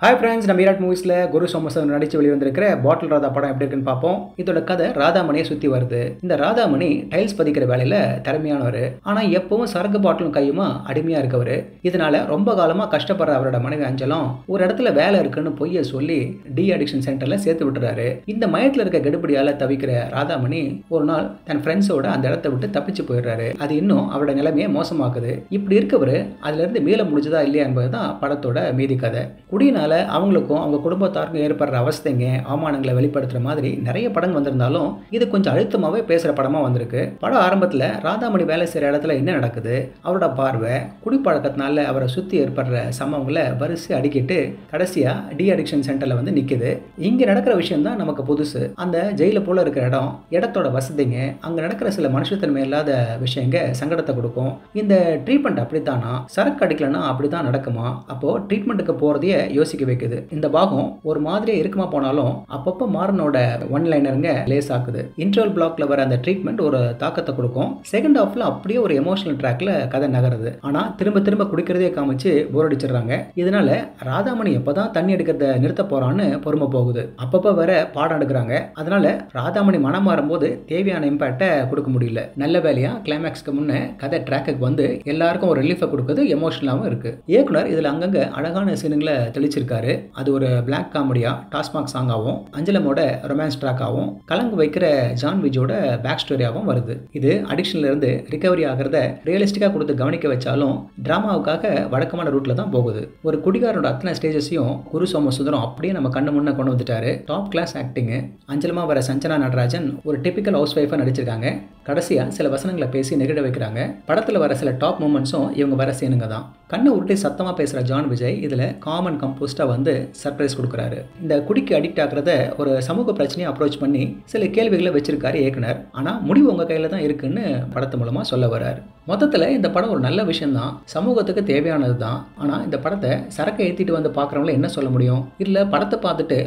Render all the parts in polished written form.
Hi friends, நம்ம ஈராட் மூவிஸில் குரு சோமசன் நடித்து வெளிவந்திருக்கிற பாட்டில் ராதா படம் எப்படி இருக்குன்னு பார்ப்போம். இதோட கதை ராதாமணியை சுற்றி வருது. இந்த ராதாமணி டைல்ஸ் பதிக்கிற வேலையில் திறமையானவர். ஆனால் எப்பவும் சரக்கு பாட்டிலும் கையுமா அடிமையாக இருக்கவர். இதனால ரொம்ப காலமாக கஷ்டப்படுற அவரோட மனைவி அஞ்சலம் ஒரு இடத்துல வேலை இருக்குன்னு பொய்யை சொல்லி டி அடிக்ஷன் சென்டரில் சேர்த்து விட்டுறாரு. இந்த மயத்தில் இருக்க கெடுபடியால் தவிக்கிற ராதாமணி ஒரு நாள் தன் ஃப்ரெண்ட்ஸோட அந்த இடத்த விட்டு தப்பிச்சு போயிடுறாரு. அது இன்னும் அவரோட நிலைமையை மோசமாக்குது. இப்படி இருக்கவர் அதுலேருந்து மீள முடிஞ்சதா இல்லையா என்பது தான் படத்தோட மீதி கதை. குடியினால அவங்களுக்கும் அவங்க குடும்பத்தாருக்கும் ஏற்படுற அவஸ்தைங்க அவமானங்களை வெளிப்படுத்துற மாதிரி நிறைய படங்கள் வந்திருந்தாலும் இது கொஞ்சம் அழுத்தமாவே பேசுற படமா வந்திருக்கு. படம் ஆரம்பத்துல ராதாமணி வேலை செய்யற இடத்துல என்ன நடக்குது, அவரோட பார்வை, குடிப்பழக்கத்தினால அவரை சுத்தி ஏற்படுற சம்பவங்களை வரிசை அடிக்கிட்டு கடைசியா டி அடிக்ஷன் சென்டர்ல வந்து நிக்குது. இங்க நடக்கிற விஷயம் தான் நமக்கு புதுசு. அந்த ஜெயில போல இருக்கிற இடம், இடத்தோட வசதிங்க, அங்க நடக்கிற சில மனுஷத்தன்மை இல்லாத விஷயங்க சங்கடத்தை கொடுக்கும். இந்த ட்ரீட்மெண்ட் அப்படித்தானா, சரக்கு அடிக்கலன்னா அப்படித்தான் நடக்குமா, அப்போ ட்ரீட்மெண்ட்டுக்கு போறதையே யோசிக்க வைக்குது. இந்த பாகம் ஒரு மாதிரியே இருக்குமா போனாலும் அப்பப்போ மாறனோட ஒன் லைனருங்க லேஸ் ஆக்குது. இன்டர்வல் பிளாக்ல வர அந்த ட்ரீட்மெண்ட் ஒரு தாக்கத்தை கொடுக்கும். செகண்ட் ஹாஃப்ல அப்படியே ஒரு எமோஷனல் ட்ராக்ல கதை நகருது. ஆனா திரும்ப திரும்ப குடிக்கிறதே காமிச்சு போர் அடிச்சிடுறாங்க. இதனால ராதாமணி எப்பதான் தண்ணி எடுக்கிறத நிறுத்த போறான்னு பொறுமை போகுது. அப்பப்போ வேற பாடம் எடுக்கிறாங்க. அதனால ராதாமணி மனம் மாறும்போது தேவையான இம்பாக்டை கொடுக்க முடியல. நல்ல வேலையா கிளைமேக்ஸ்க்கு முன்ன கதை ட்ராக்கு வந்து எல்லாருக்கும் ஒரு ரிலீஃபை கொடுக்குது. எமோஷனலாகவும் இருக்கு. இயக்குனர் இதுல அங்கங்க அழகான சீனுங்களை தெளிச்சிருக்காரு. அது ஒரு பிளாக் காமெடியா, டாஸ்மாக் சாங்காகவும், அஞ்சலமோட ரொமான்ஸ் ட்ராக்காகவும், கலங்கு வைக்கிற ஜான் விஜயோட பேக் ஸ்டோரியாகவும் வருது. இது அடிக்ஷன்ல இருந்து ரிகவரி ஆகிறத ரியலிஸ்டிக்கா கொடுத்து கவனிக்க வச்சாலும் டிராமாவுக்காக வழக்கமான ரூட்ல தான் போகுது. ஒரு குடிகாரனோட அத்தனை ஸ்டேஜஸையும் குரு சோமசுந்தரம் அப்படியே நம்ம கண்ணு முன்ன கொண்டு வந்துட்டாரு. Top class acting. அஞ்சலமா வர சஞ்சனா நடராஜன் ஒரு டிபிக்கல் ஹவுஸ் ஒய்ஃபா நடிச்சிருக்காங்க. கடைசியா சில வசனங்களை பேசி நெகிழ வைக்கிறாங்க. படத்துல வர சில டாப் மூமெண்ட்ஸும் இவங்க வர சீனுங்க தான். கண்ணை உருட்டி சத்தமா பேசுற ஜான் விஜய் இதுல காமன் கம்போஸ்டா வந்து சர்ப்ரைஸ் கொடுக்குறாரு. இந்த குடிக்கு அடிக்ட் ஆகிறத ஒரு சமூக பிரச்சனையை அப்ரோச் பண்ணி சில கேள்விகளை வச்சிருக்காரு இயக்குனர். ஆனா முடிவு உங்க கையில தான் இருக்குன்னு படத்து மூலமா சொல்ல வர்றாரு. மொத்தத்துல இந்த படம் ஒரு நல்ல விஷயம் தான், சமூகத்துக்கு தேவையானது தான். ஆனா இந்த படத்தை சரக்கை ஏற்றிட்டு வந்து பார்க்குறவங்கள என்ன சொல்ல முடியும்? இல்ல படத்தை பார்த்துட்டு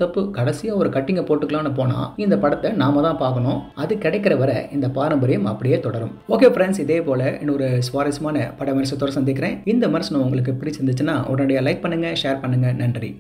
தப்பு கடைசியா ஒரு கட்டிங்கை போட்டுக்கலாம்னு போனா இந்த படத்தை நாம தான் பார்க்கணும். அது கிடைக்கிற வரை இந்த பாரம்பரியம் அப்படியே தொடரும். ஓகே ஃப்ரெண்ட்ஸ், இதே போல இன்னொரு சுவாரஸ்யமான பட விமர்சனத்தோட சந்திக்கிறேன். இந்த விமர்சனம் உங்களுக்கு பிடிச்சிருந்துச்சுன்னா உடனடியாக லைக் பண்ணுங்க, ஷேர் பண்ணுங்க. நன்றி.